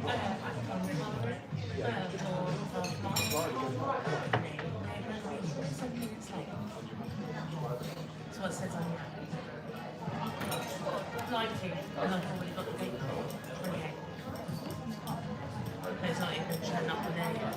That's what it says on here. 90, and I've already got the date for 28. But it's not even showing up on there yet.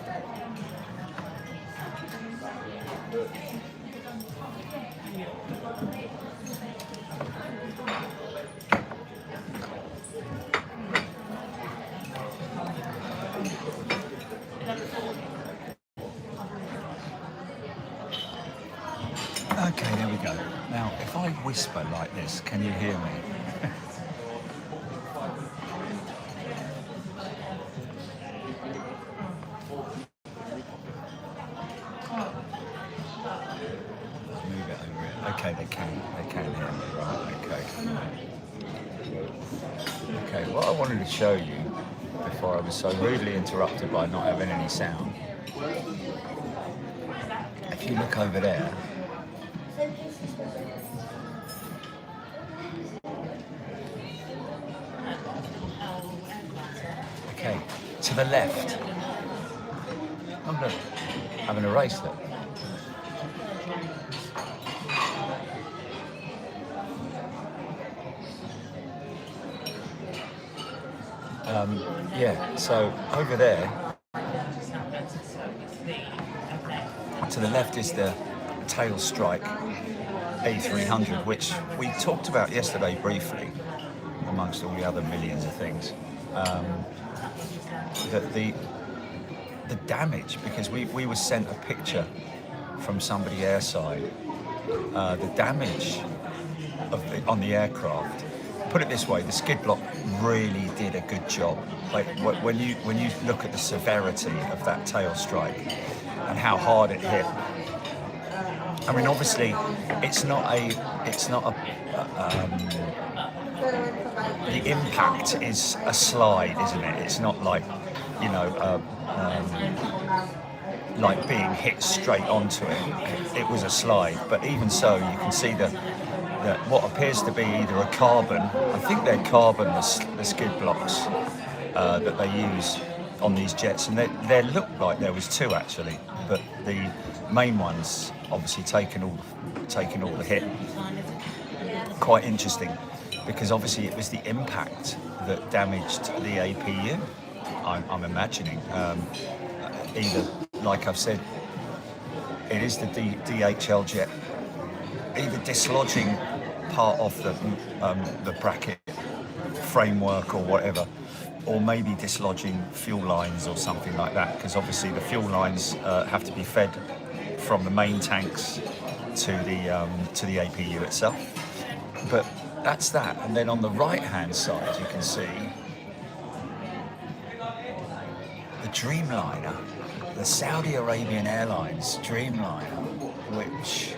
Okay, there we go. Now, if I whisper like this, can you hear me? Move it over here. Okay, they can hear me, right, okay. Okay, what I wanted to show you before I was so rudely interrupted by not having any sound, if you look over there, okay, to the left. Oh look, I haven't erased it. Yeah, so over there, to the left is the tail strike A300, which we talked about yesterday briefly, amongst all the other millions of things. That the damage, because we were sent a picture from somebody airside, the damage on the aircraft. Put it this way, the skid block really did a good job. Like when you look at the severity of that tail strike and how hard it hit. I mean, obviously, it's not a the impact is a slide, isn't it? It's not like, you know, like being hit straight onto it. It was a slide, but even so, you can see that what appears to be either a carbon, I think they're carbon, the skid blocks that they use on these jets, and there looked like there was two actually, but the main one's obviously taken all the hit. Quite interesting, because obviously it was the impact that damaged the APU. I'm imagining, either, like I've said, it is the DHL jet either dislodging part of the bracket framework or whatever, or maybe dislodging fuel lines or something like that, because obviously the fuel lines have to be fed from the main tanks to the APU itself. But that's that. And then on the right hand side you can see the Dreamliner, the Saudi Arabian Airlines Dreamliner, which,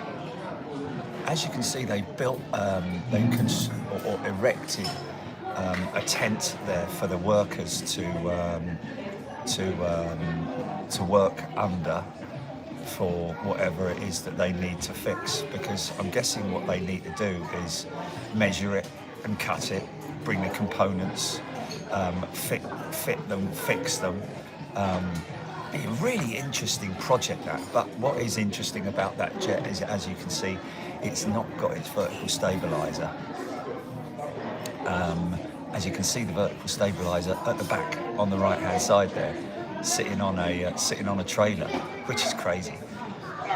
as you can see, they built, or erected a tent there for the workers to work under for whatever it is that they need to fix. Because I'm guessing what they need to do is measure it and cut it, bring the components, fit them, fix them. Be a really interesting project, that. But what is interesting about that jet is, as you can see, it's not got its vertical stabilizer. As you can see, the vertical stabilizer at the back on the right hand side there, sitting on a trailer, which is crazy.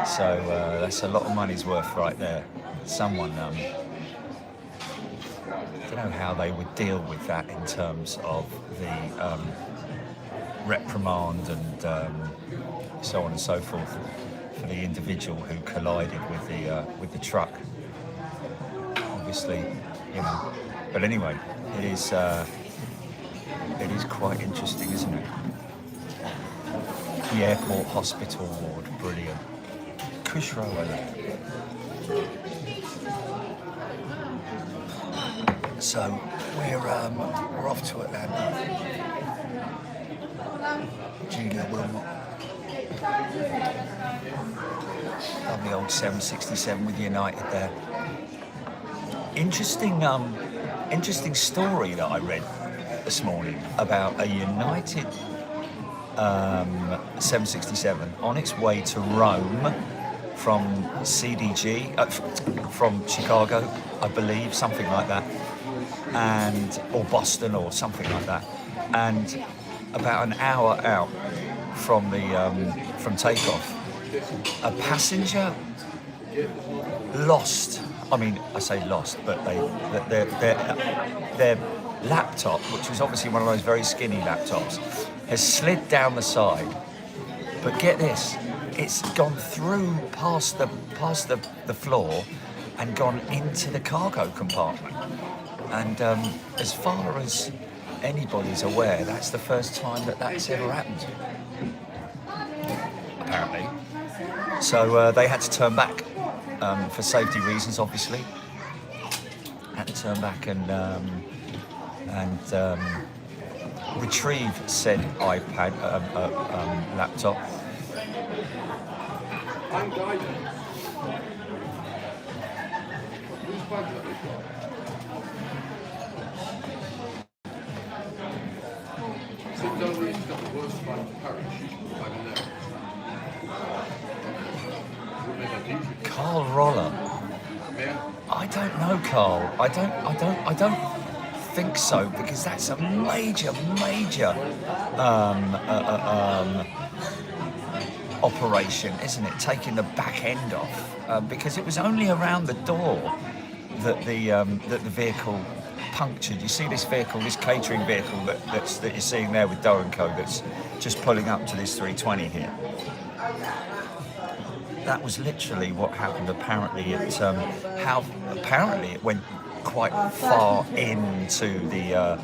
So that's a lot of money's worth right there. Someone, I don't know how they would deal with that in terms of the reprimand and so on and so forth for the individual who collided with the truck. Obviously, you know. But anyway, it is quite interesting, isn't it? The airport hospital ward, brilliant. Kushro, so we're off to Atlanta. Julia Wilmot. Lovely old 767 with United there. Interesting story that I read this morning about a United 767 on its way to Rome from CDG, from Chicago, I believe, something like that, or Boston or something like that, and about an hour out from from takeoff, a passenger lost. I mean, I say lost, but their laptop, which was obviously one of those very skinny laptops, has slid down the side. But get this, it's gone through past the floor and gone into the cargo compartment. And as far as anybody's aware, that's the first time that's ever happened, apparently. So they had to turn back for safety reasons, obviously. Had to turn back and retrieve said iPad laptop. I'm guiding. Whose bag have they got? Sit down where he's got the worst bag to carry. Bag in there. Would make that easy. Carl Roller. Yeah. I don't know, Carl. I don't think so, because that's a major operation, isn't it? Taking the back end off, because it was only around the door that the vehicle punctured. You see this vehicle, this catering vehicle that you're seeing there with Doe & Co, that's just pulling up to this 320 here. That was literally what happened. Apparently, apparently it went quite far into the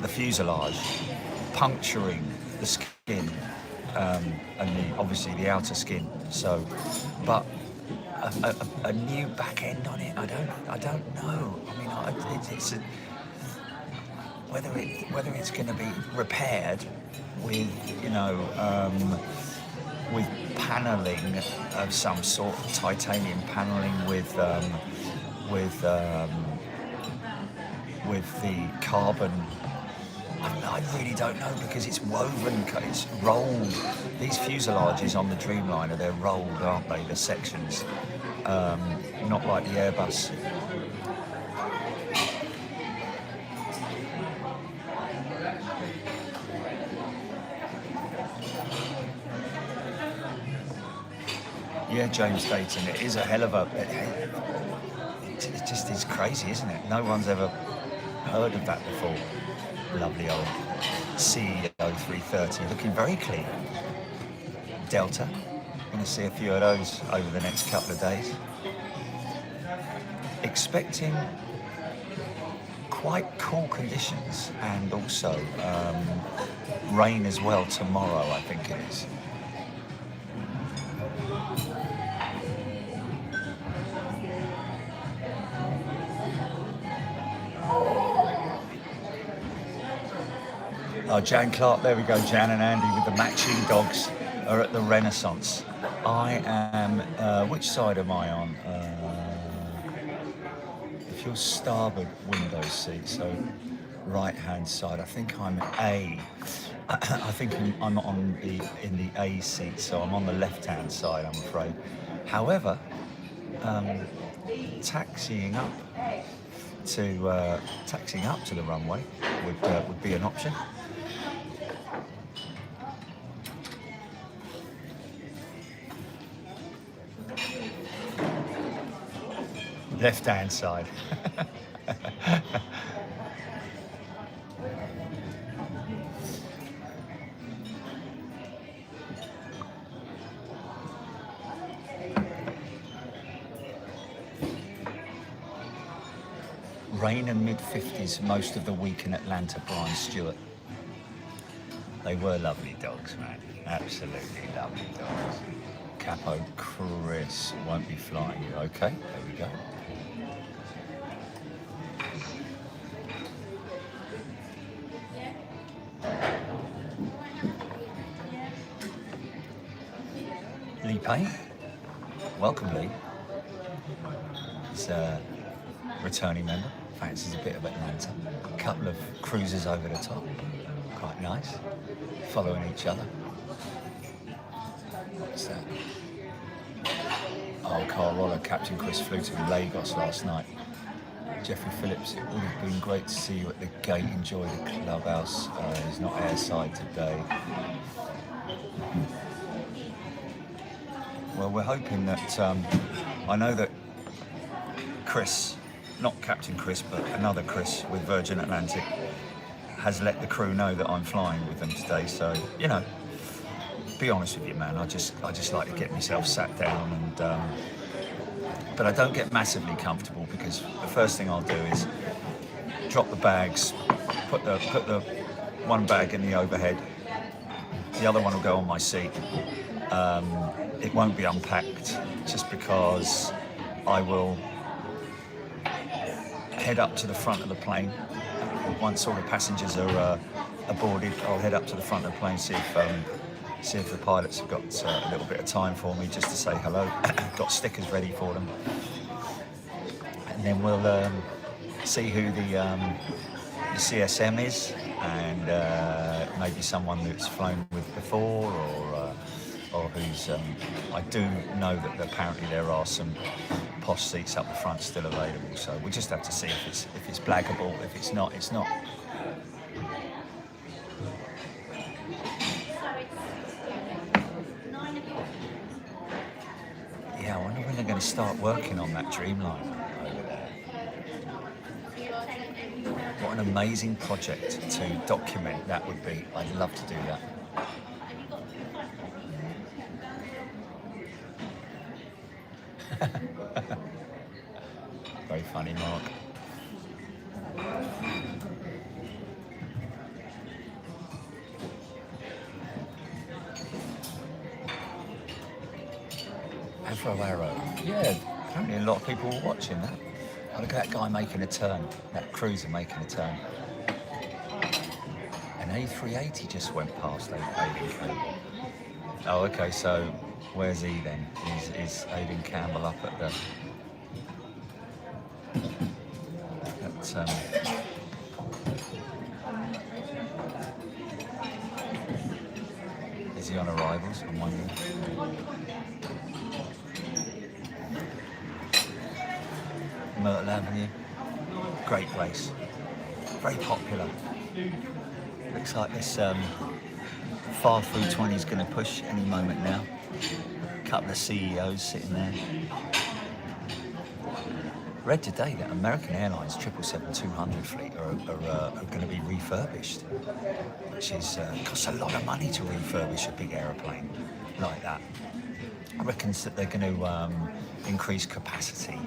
fuselage, puncturing the skin and obviously the outer skin. So, but a new back end on it, I don't know. I mean, it's whether it's going to be repaired with, with paneling of some sort, titanium paneling with the carbon. I really don't know, because it's woven, it's rolled. These fuselages on the Dreamliner, they're rolled, aren't they? The sections, not like the Airbus. Yeah, James Dayton, it is a hell of a... It just is crazy, isn't it? No one's ever heard of that before. Lovely old CEO 330, looking very clean. Delta, going to see a few of those over the next couple of days. Expecting quite cool conditions, and also rain as well tomorrow, I think it is. Oh, Jan Clark, there we go, Jan and Andy with the matching dogs are at the Renaissance. I am, which side am I on? If you're starboard window seat, so right-hand side, I think I'm A. I think I'm in the A seat, so I'm on the left-hand side, I'm afraid. However, taxiing up to the runway would be an option. Left-hand side. Rain and mid-50s most of the week in Atlanta, Brian Stewart. They were lovely dogs, man. Absolutely lovely dogs. Capo Chris won't be flying you. Okay, there we go. Lee Payne. Welcome, Lee. He's returning member, fancies a bit of Atlanta. A couple of cruises over the top, quite nice, following each other. What's that? Oh, Carl Roller, Captain Chris flew to Lagos last night. Jeffrey Phillips, it would have been great to see you at the gate. Enjoy the clubhouse. He's not airside today. Well, we're hoping that, I know that Chris, not Captain Chris, but another Chris with Virgin Atlantic, has let the crew know that I'm flying with them today. So, you know, be honest with you, man, I just like to get myself sat down and, but I don't get massively comfortable because the first thing I'll do is drop the bags, put the one bag in the overhead, the other one will go on my seat. It won't be unpacked just because I will head up to the front of the plane. Once all the passengers are boarded, I'll head up to the front of the plane, see if the pilots have got a little bit of time for me just to say hello. Got stickers ready for them. And then we'll see who the CSM is, and maybe someone that's flown with before, or who's. I do know that apparently there are some posh seats up the front still available, so we'll just have to see if it's blaggable. If it's not, it's not. Yeah, I wonder when they're going to start working on that Dreamliner over there. What an amazing project to document that would be. I'd love to do that. Very funny, Mark. Arrow. Yeah, apparently a lot of people were watching that. Oh, look at that guy making a turn, that cruiser making a turn. An A380 just went past Aidan Campbell. Oh, okay, so where's he then? Is Aidan Campbell up at the... Is he on arrivals? I'm wondering. Myrtle Avenue, great place, very popular. Looks like this far through 20 is going to push any moment now. A couple of CEOs sitting there. Read today that American Airlines 777-200 fleet are going to be refurbished, which is costs a lot of money to refurbish a big aeroplane like that. I reckon that they're going to increase capacity.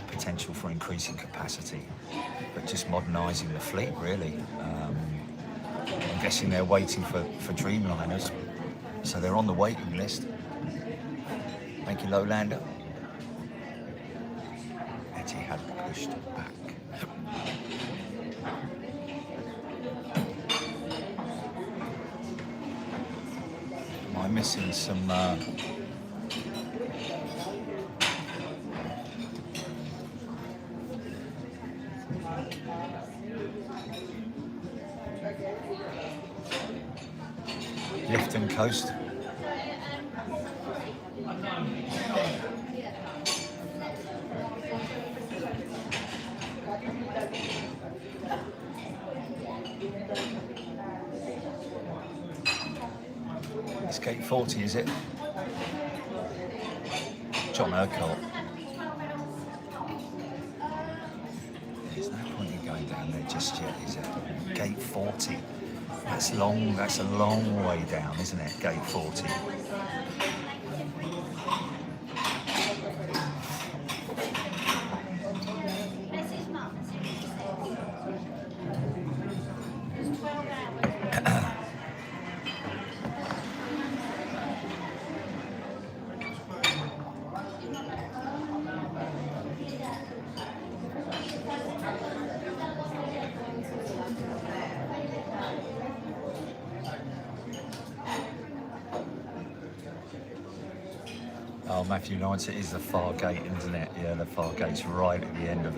Potential for increasing capacity, but just modernising the fleet, really. I'm guessing they're waiting for Dreamliners, so they're on the waiting list. Thank you, Lowlander. Etihad pushed back. Am I missing some... Lifton Coast. It's gate 40, is it? John Urquhart. There's no point in going down there just yet, is it? Gate 40. That's long. That's a long way down, isn't it? Gate 40. Oh, Matthew Lawrence, it is the far gate, isn't it? Yeah, the far gate's right at the end of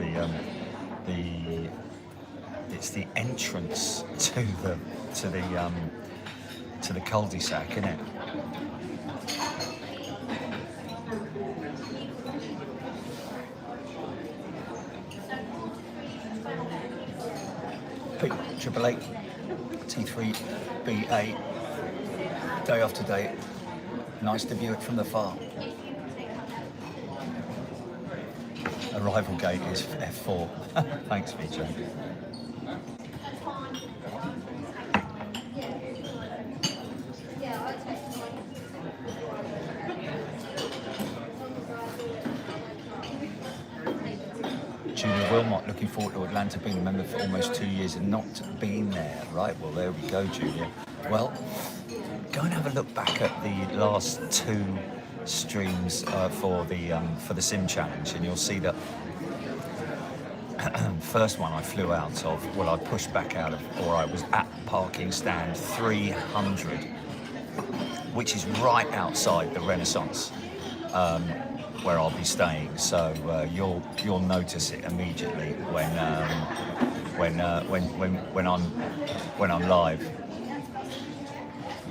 it's the entrance to the cul-de-sac, isn't it? P888 T3BA, day after day. Nice to view it from the far. Arrival gate is F4. Thanks, VJ. Julia Wilmot, looking forward to Atlanta, being a member for almost 2 years and not been there. Right, well, there we go, Julia. Well, go and have a look back at the last 2 streams for the Sim Challenge, and you'll see that first one I flew out of, well, I pushed back out of, or I was at parking stand 300, which is right outside the Renaissance, where I'll be staying. So you'll notice it immediately when I'm live.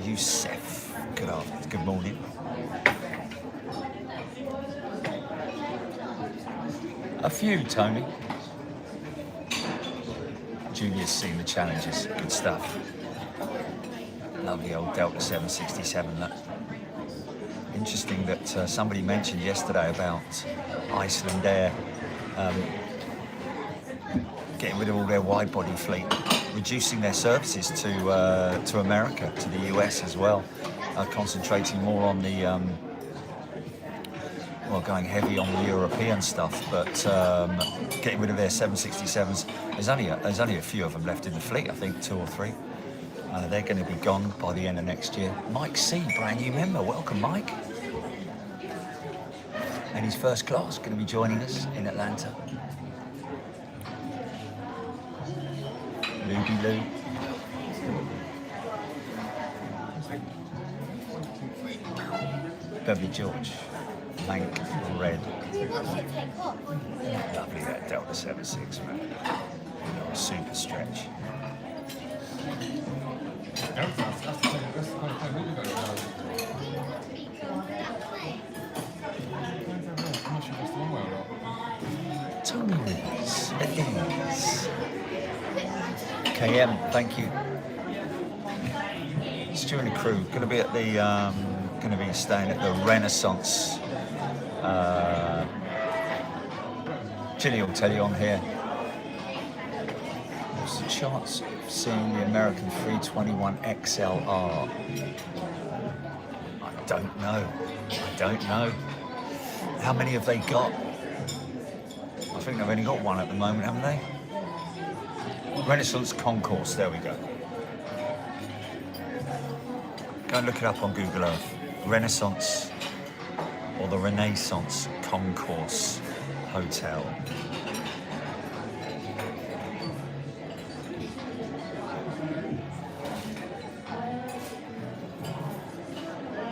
Youssef, good morning. A few, Tony. Julia's seen the challenges, good stuff. Lovely old Delta 767. Look. Interesting that somebody mentioned yesterday about Iceland Air getting rid of all their wide-body fleet, reducing their services to America, to the US as well, concentrating more on the going heavy on the European stuff, but getting rid of their 767s. There's only a few of them left in the fleet, I think 2 or 3. They're going to be gone by the end of next year. Mike C, brand new member. Welcome, Mike. And he's first class, going to be joining us in Atlanta. Looby Loo. Beverly George. Mank Red. Lovely, that Delta 76, man. Super stretch. Tony Rees, Elise. KM, thank you. Stu and the crew, going to be at the, going to be staying at the Renaissance. Ginny will tell you on here. What's the chance of seeing the American 321 XLR? I don't know. How many have they got? I think they've only got one at the moment, haven't they? Renaissance Concourse, there we go. Go and look it up on Google Earth. Renaissance, or the Renaissance Concourse Hotel.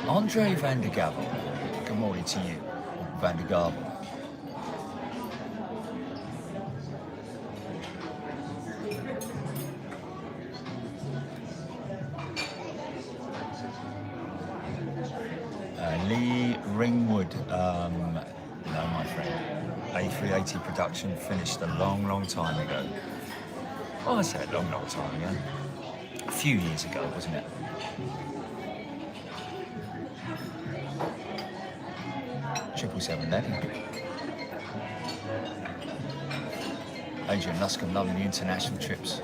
Andre van der Gavel, good morning to you, Van der Gavel. Lee Ringwood, no, my friend. A380 production finished a long time ago. Well, I say a long time ago. A few years ago, wasn't it? Triple 780. Adrian Luscombe loving the international trips.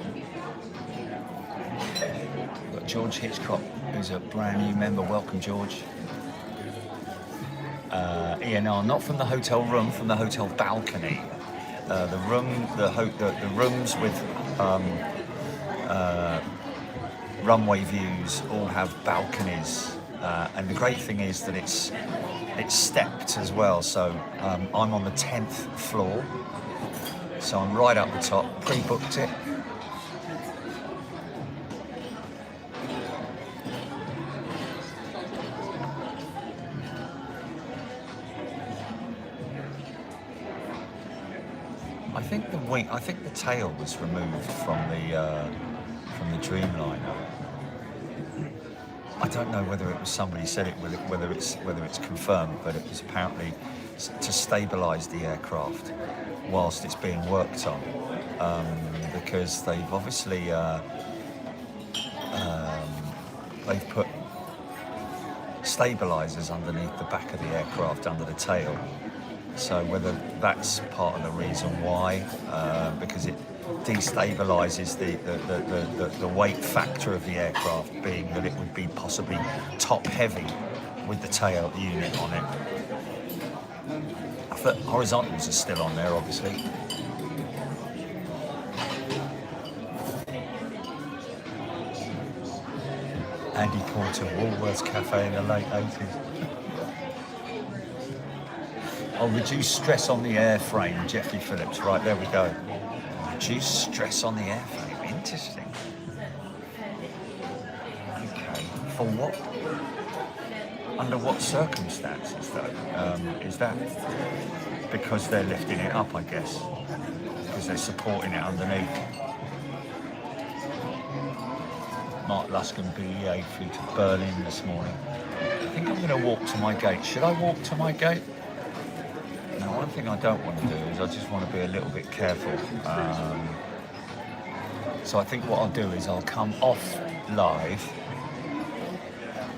We've got George Hitchcock, who's a brand new member. Welcome, George. ENR, not from the hotel room, from the hotel balcony. The rooms with runway views all have balconies, and the great thing is that it's stepped as well. So I'm on the 10th floor, so I'm right up the top. Pre-booked it. think the wing, I think the tail was removed from the Dreamliner. I don't know whether it was somebody said it, whether it's confirmed, but it was apparently to stabilise the aircraft whilst it's being worked on, because they've obviously they've put stabilisers underneath the back of the aircraft under the tail. So whether that's part of the reason why, because it destabilises the weight factor of the aircraft, being that it would be possibly top heavy with the tail unit on it. I thought horizontals are still on there, obviously. Andy Porter, Woolworths Cafe in the late 80s. Oh, reduce stress on the airframe, Jeffrey Phillips. Right, there we go. Reduce stress on the airframe. Interesting. Okay. For what? Under what circumstances, though? Is that because they're lifting it up, I guess? Because they're supporting it underneath. Mark Luscombe, BEA, flew to Berlin this morning. I think I'm going to walk to my gate. Should I walk to my gate? Now, one thing I don't want to do is I just want to be a little bit careful. So I think what I'll do is I'll come off live,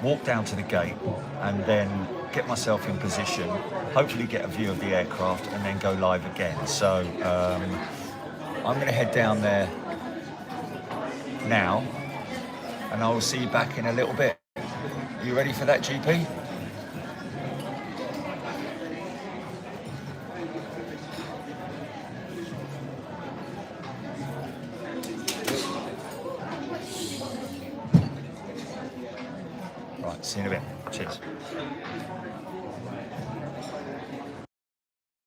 walk down to the gate, and then get myself in position, hopefully get a view of the aircraft, and then go live again. So I'm going to head down there now, and I will see you back in a little bit. You ready for that, GP? Right, see you in a bit. Cheers.